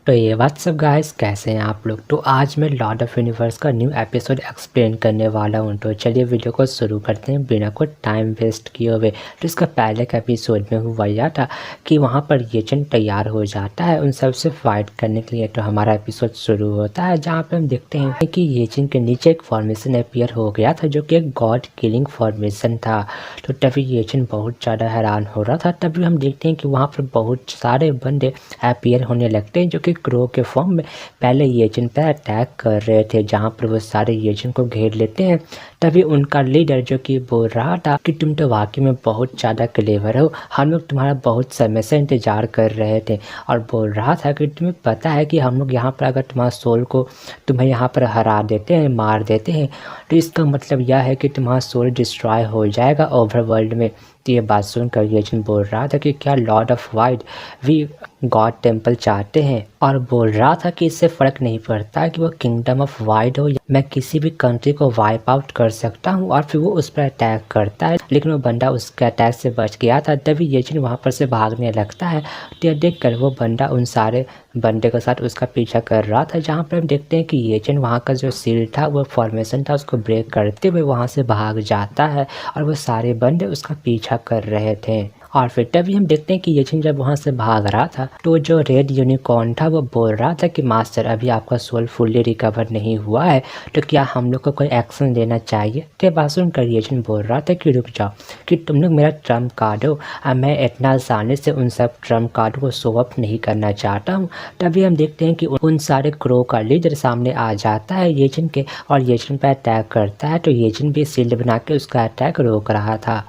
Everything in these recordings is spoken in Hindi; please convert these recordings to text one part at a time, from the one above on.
तो ये व्हाट्सअप गाइस, कैसे हैं आप लोग। तो आज मैं लॉर्ड ऑफ यूनिवर्स का न्यू एपिसोड एक्सप्लेन करने वाला हूं। तो चलिए वीडियो को शुरू करते हैं बिना कोई टाइम वेस्ट किए हुए। तो इसका पहले का एपिसोड में हुआ यह था कि वहां पर येचन तैयार हो जाता है उन सबसे फाइट करने के लिए। तो हमारा एपिसोड शुरू होता है जहाँ पे हम देखते हैं कि येचन के नीचे एक फॉर्मेशन अपीयर हो गया था जो कि एक गॉड किलिंग फॉर्मेशन था। तो तभी येचन बहुत ज़्यादा हैरान हो रहा था। तभी हम देखते हैं कि वहाँ पर बहुत सारे बंदे अपीयर होने लगते हैं जो कि क्रो के फॉर्म में पहले येचन पर अटैक कर रहे थे, जहाँ पर वो सारे येचन को घेर लेते हैं। तभी उनका लीडर जो कि बोल रहा था कि तुम तो वाकई में बहुत ज़्यादा क्लेवर हो, हम लोग तुम्हारा बहुत समय से इंतज़ार कर रहे थे। और बोल रहा था कि तुम्हें पता है कि हम लोग यहाँ पर अगर तुम्हारा सोल को तुम्हें यहाँ पर हरा देते हैं, मार देते हैं, तो इसका मतलब यह है कि तुम्हारा सोल डिस्ट्रॉय हो जाएगा ओवरवर्ल्ड में। तो ये बात सुनकर येचन बोल रहा था कि क्या lord of wide we god temple चाहते हैं, और बोल रहा था कि इससे फ़र्क नहीं पड़ता कि वो किंगडम ऑफ वाइड हो, मैं किसी भी कंट्री को वाइप आउट कर सकता हूँ। और फिर वो उस पर अटैक करता है, लेकिन वो बंदा उसके अटैक से बच गया था। तभी येचन वहाँ पर से भागने लगता है। तो यह देख कर वो बंदा उन सारे बंदे के साथ उसका पीछा कर रहा था, जहाँ पर हम देखते हैं कि येचन वहाँ का जो सील था, वो फॉर्मेशन था, उसको ब्रेक करते हुए वहाँ से भाग जाता है और वो सारे बंदे उसका पीछा कर रहे थे। और फिर तभी हम देखते हैं कि येचन जब वहाँ से भाग रहा था तो जो रेड यूनिकॉर्न था वो बोल रहा था कि मास्टर, अभी आपका सोल फुल्ली रिकवर नहीं हुआ है, तो क्या हम लोग को कोई एक्शन लेना चाहिए। तो बात सुनकर येचन बोल रहा था कि रुक जाओ, कि तुम लोग मेरा ट्रम्प कार्ड हो, मैं इतना आसानी से उन सब ट्रम्प कार्ड को शो अप नहीं करना चाहता हूँ। तभी हम देखते हैं कि उन सारे क्रो का लीडर सामने आ जाता है येचन के, और येचन पर अटैक करता है। तो येचन भी शील्ड बना के उसका अटैक रोक रहा था।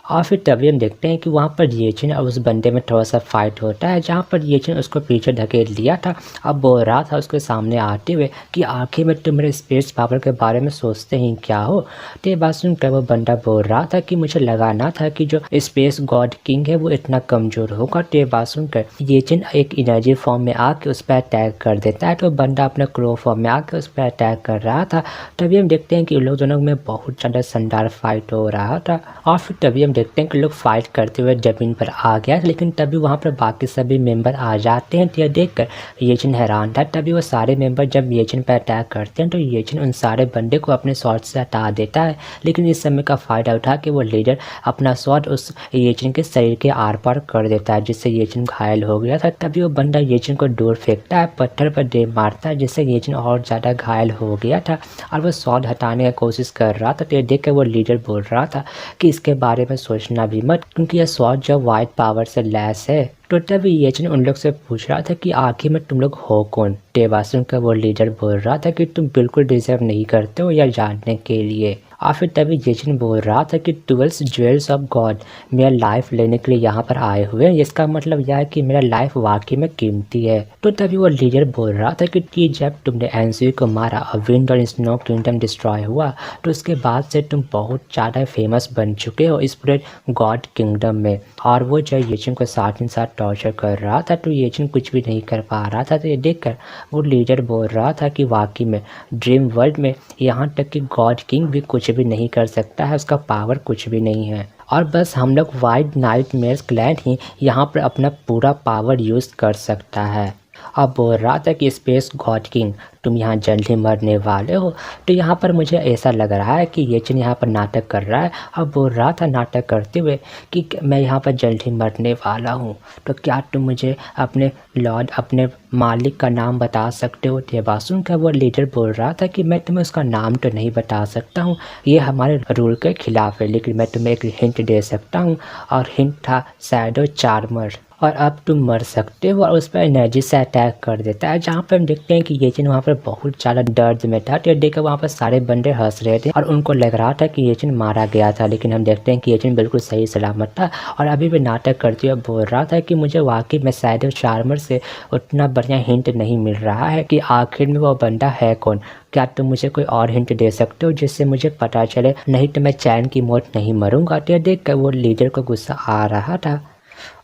और फिर तभी हम देखते हैं कि वहाँ पर येचन और उस बंदे में थोड़ा सा फाइट होता है, जहाँ पर येचन उसको पीछे ढकेल लिया था। अब बोल रहा था उसके सामने आते हुए कि आखिर में तुम मेरे स्पेस पावर के बारे में सोचते ही क्या हो। तो ये बात सुनकर वो बंदा बोल रहा था कि मुझे लगाना था कि जो स्पेस गॉड किंग है वो इतना कमज़ोर होगा। तो ये बात सुनकर येचन एक एनर्जी फॉर्म में आके उस पर अटैक कर देता है। तो बंदा अपने क्रो फॉर्म में आके उस पर अटैक कर रहा था। तभी हम देखते हैं कि उन लोग दोनों में बहुत ज़्यादा शानदार फाइट हो रहा था। और फिर तभी देखते हैं कि लोग फाइट करते हुए जमीन पर आ गया, लेकिन तभी वहाँ पर बाकी सभी मेंबर आ जाते हैं। तो यह देखकर येचन हैरान था। तभी वो सारे मेंबर जब येचन पर अटैक करते हैं तो येचन उन सारे बंदे को अपने शॉट से हटा देता है, लेकिन इस समय का फ़ायदा उठा के वो लीडर अपना शॉट उस येचन के शरीर के आर पार कर देता है, जिससे येचन घायल हो गया था। तभी वो बंदा येचन को दूर फेंकता है, पत्थर पर दे मारता है, जिससे येचन और ज़्यादा घायल हो गया था और वो शॉट हटाने की कोशिश कर रहा था। तो ये देख कर वो लीडर बोल रहा था कि इसके बारे में सोचना भी मत, क्योंकि यह शॉट जो वाइट पावर से लैस है। तो तभी येचन उन लोग से पूछ रहा था कि आखिर में तुम लोग हो कौन। टेबासुन का वो लीडर बोल रहा था कि तुम बिल्कुल डिजर्व नहीं करते हो यह जानने के लिए। और फिर तभी येचन बोल रहा था कि 12 ज्वेल्स ऑफ गॉड मेरा लाइफ लेने के लिए यहाँ पर आए हुए हैं, इसका मतलब यह है कि मेरा लाइफ वाकई में कीमती है। तो तभी वो लीडर बोल रहा था कि जब तुमने एनसी को मारा और विंड और स्नो किंगडम डिस्ट्रॉय हुआ, तो उसके बाद से तुम बहुत ज़्यादा फेमस बन चुके हो इस पूरे गॉड किंगडम में। और वो जो येचन को साथ ही साथ टॉर्चर कर रहा था, तो येचन कुछ भी नहीं कर पा रहा था। तो ये देखकर वो लीडर बोल रहा था कि वाकई में ड्रीम वर्ल्ड में यहाँ तक कि गॉड किंग भी कुछ भी नहीं कर सकता है, उसका पावर कुछ भी नहीं है, और बस हम लोग वाइड नाइटमेयर्स क्लैन ही यहाँ पर अपना पूरा पावर यूज़ कर सकता है। अब बोल रहा था कि स्पेस गॉड किंग तुम यहाँ जल्दी मरने वाले हो। तो यहाँ पर मुझे ऐसा लग रहा है कि येचन यहाँ पर नाटक कर रहा है। अब बोल रहा था नाटक करते हुए कि मैं यहाँ पर जल्दी मरने वाला हूँ, तो क्या तुम मुझे अपने लॉर्ड, अपने मालिक का नाम बता सकते हो। देवासुन का वो लीडर बोल रहा था कि मैं तुम्हें उसका नाम तो नहीं बता सकता हूँ, ये हमारे रूल के खिलाफ है, लेकिन मैं तुम्हें एक हिंट दे सकता हूँ। और हिंट था शैडो चार्मर, और अब तुम मर सकते हो। और उस पर एनर्जी से अटैक कर देता है, जहाँ पर हम देखते हैं कि येचन वहाँ पर बहुत ज़्यादा दर्द में था। तो देखकर वहाँ पर सारे बंदे हंस रहे थे और उनको लग रहा था कि येचन मारा गया था, लेकिन हम देखते हैं कि येचन बिल्कुल सही सलामत था और अभी भी नाटक करते हुए बोल रहा था कि मुझे वाकई में शैडो चार्मर से उतना बढ़िया हिंट नहीं मिल रहा है कि आखिर में वो बंदा है कौन। क्या तुम मुझे कोई और हिंट दे सकते हो जिससे मुझे पता चले, नहीं तो मैं चैन की मौत नहीं मरूंगा। तो देख कर वो लीडर को गुस्सा आ रहा था।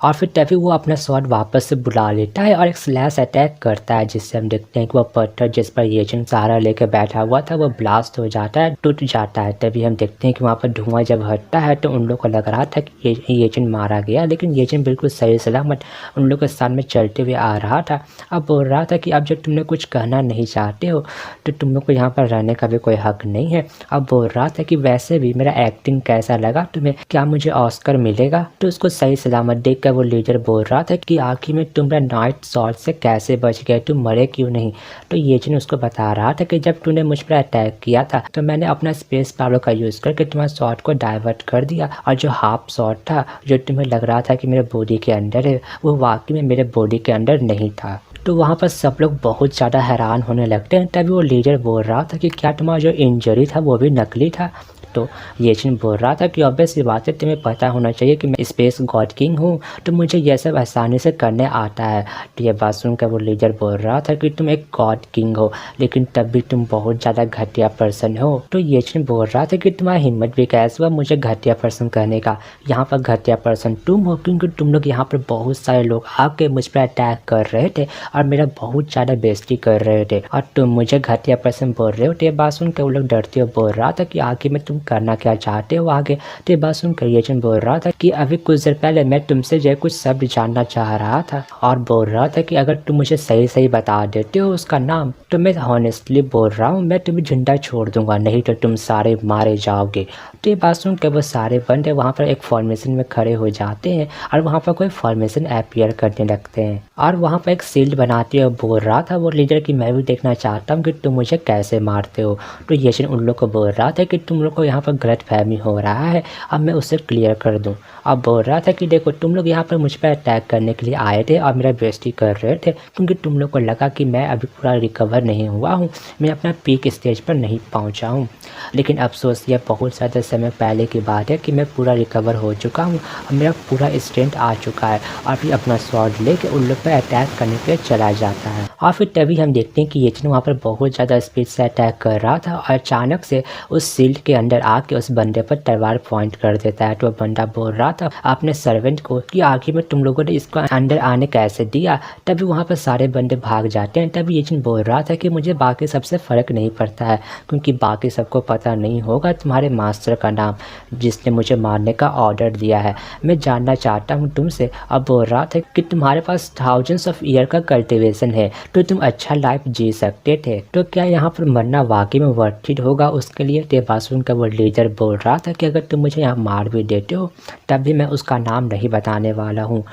और फिर तभी वो अपना स्वॉर्ड वापस से बुला लेता है और एक स्लैश अटैक करता है, जिससे हम देखते हैं कि वो पत्थर जिस पर येचन सहारा लेकर बैठा हुआ था वो ब्लास्ट हो जाता है, टूट जाता है। तभी हम देखते हैं कि वहाँ पर धुआं जब हटता है तो उन लोग को लग रहा था कि येचन मारा गया, लेकिन येचन बिल्कुल सही सलामत उन लोग के सामने चलते हुए आ रहा था। अब बोल रहा था कि अब जब तुमने कुछ कहना नहीं चाहते हो तो तुम लोग को यहाँ पर रहने का भी कोई हक नहीं है। अब बोल रहा था कि वैसे भी मेरा एक्टिंग कैसा लगा तुम्हें, क्या मुझे ऑस्कर मिलेगा? तो उसको सही सलामत देख कर वो लीडर बोल रहा था कि आखिर में तुम्हारा नाइट शॉट से कैसे बच गए, तुम मरे क्यों नहीं? तो येचन उसको बता रहा था कि जब तूने मुझ पर अटैक किया था तो मैंने अपना स्पेस पावर का यूज़ करके तुम्हारे शॉट को डाइवर्ट कर दिया, और जो हाफ शॉट था जो तुम्हें लग रहा था कि मेरे बॉडी के अंदर है वो वाकई में मेरे बॉडी के अंदर नहीं था। तो वहाँ पर सब लोग बहुत ज़्यादा हैरान होने लगते हैं। तभी वो लीडर बोल रहा था कि क्या तुम्हारा जो इंजरी था वो भी नकली था? तो येचन बोल रहा था कि ऑब्वियस सी बात है, तुम्हें पता होना चाहिए कि मैं स्पेस गॉड किंग हूँ, तो मुझे यह सब आसानी से करने आता है। तो ये बात सुनकर वो लीडर बोल रहा था कि तुम एक गॉड किंग हो लेकिन तब भी तुम बहुत ज़्यादा घटिया पर्सन हो। तो येचन बोल रहा था कि तुम्हारा हिम्मत भी कैसे हुआ मुझे घटिया पर्सन कहने का? यहाँ पर घटिया पर्सन तुम हो, क्योंकि तुम लोग यहाँ पर बहुत सारे लोग आके मुझ पर अटैक कर रहे थे और मेरा बहुत ज़्यादा बेइज्जती कर रहे थे, और तुम मुझे घटिया पर्सन बोल रहे हो। तो ये बात सुनकर वो लोग डरते हुए बोल रहा था कि आखिर में तुम करना क्या चाहते हो आगे? तो ये बात सुनकर येचन बोल रहा था कि अभी कुछ देर पहले मैं तुमसे जो कुछ शब्द जानना चाह रहा था, और बोल रहा था कि अगर तुम मुझे सही सही बता देते हो उसका नाम तो मैं हॉनेस्टली बोल रहा हूँ मैं तुम्हें जिंदा छोड़ दूंगा, नहीं तो तुम सारे मारे जाओगे। तो ये बात सुनकर वो सारे बंदे वहाँ पर एक फॉर्मेशन में खड़े हो जाते हैं और वहाँ पर कोई फॉर्मेशन अपीयर करने लगते हैं, और वहाँ पर एक शील्ड बनाते हुए बोल रहा था वो लीडर कि मैं भी देखना चाहता हूँ कि तुम मुझे कैसे मारते हो। तो येचन उन लोग को बोल रहा था कि तुम लोग को यहाँ पर गलतफहमी हो रहा है, अब मैं उसे क्लियर कर दूँ। अब बोल रहा था कि देखो तुम लोग यहाँ पर मुझ पर अटैक करने के लिए आए थे और मेरा बेइज्जती कर रहे थे क्योंकि तुम लोग को लगा कि मैं अभी पूरा रिकवर नहीं हुआ हूँ, मैं अपना पीक स्टेज पर नहीं पहुँचा हूँ। लेकिन अफसोस यह बहुत ज़्यादा समय पहले की बात है कि मैं पूरा रिकवर हो चुका हूँ और मेरा पूरा स्ट्रेंथ आ चुका है, और फिर अपना स्वॉर्ड लेके उन लोग पर अटैक करने के लिए चला जाता है। और फिर तभी हम देखते हैं कि येचन वहाँ पर बहुत ज़्यादा स्पीड से अटैक कर रहा था और अचानक से उस शील्ड के अंदर आके उस बंदे पर तलवार पॉइंट कर देता है। तो बंदा बोल रहा था अपने सर्वेंट को कि आखिर में तुम लोगों ने इसको अंदर आने कैसे दिया? तभी वहाँ पर सारे बंदे भाग जाते हैं। तभी येचन बोल रहा था कि मुझे बाकी सबसे फ़र्क नहीं पड़ता है क्योंकि बाकी सबको पता नहीं होगा तुम्हारे मास्टर का नाम जिसने मुझे मारने का ऑर्डर दिया है। मैं जानना चाहता हूँ तुमसे। अब बोल रहा था कि तुम्हारे पास थाउजेंड्स ऑफ ईयर का कल्टिवेशन है तो तुम अच्छा लाइफ जी सकते थे, तो क्या यहाँ पर मरना वाकई में वर्थ इट होगा उसके लिए? तो बात सुनकर वो लीडर बोल रहा था कि अगर तुम मुझे यहाँ मार भी देते हो तब भी मैं उसका नाम नहीं बताने वाला हूँ।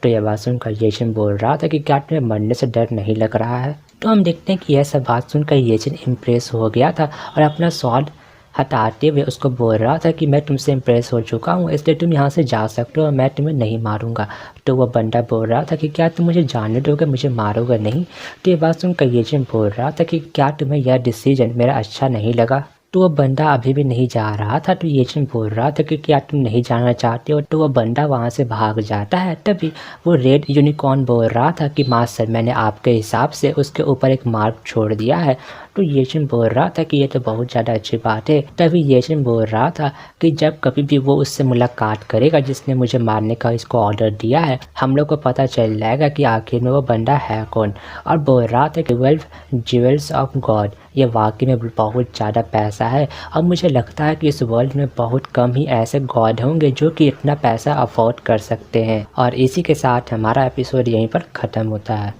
तो यह बात सुनकर येचन बोल रहा था कि क्या तुम्हें मरने से डर नहीं लग रहा है? तो हम देखते हैं कि यह सब बात सुनकर येचन इम्प्रेस हो गया था और अपना स्वॉर्ड हटाते हुए उसको बोल रहा था कि मैं तुमसे इम्प्रेस हो चुका हूँ इसलिए तुम यहाँ से जा सकते हो और मैं तुम्हें नहीं मारूंगा। तो वह बंदा बोल रहा था कि क्या तुम मुझे जानने दोगे, मुझे मारोगे नहीं? तो ये बात सुनकर येचन बोल रहा था कि क्या तुम्हें यह डिसीजन मेरा अच्छा नहीं लगा? तो वह बंदा अभी भी नहीं जा रहा था। तो येचन बोल रहा था कि क्या तुम नहीं जाना चाहते हो? तो वह बंदा वहाँ से भाग जाता है। तभी वो रेड यूनिकॉर्न बोल रहा था कि मास्टर मैंने आपके हिसाब से उसके ऊपर एक मार्क छोड़ दिया है। तो येचन बोल रहा था कि ये तो बहुत ज़्यादा अच्छी बात है। तभी येचन बोल रहा था कि जब कभी भी वो उससे मुलाकात करेगा जिसने मुझे मारने का इसको ऑर्डर दिया है, हम लोग को पता चल जाएगा कि आखिर में वो बंदा है कौन। और बोल रहा था कि 12 ज्वेल्स ऑफ गॉड ये वाकई में बहुत ज़्यादा पैसा है, और मुझे लगता है कि इस वर्ल्ड में बहुत कम ही ऐसे गॉड होंगे जो कि इतना पैसा अफोर्ड कर सकते हैं। और इसी के साथ हमारा एपिसोड यहीं पर ख़त्म होता है।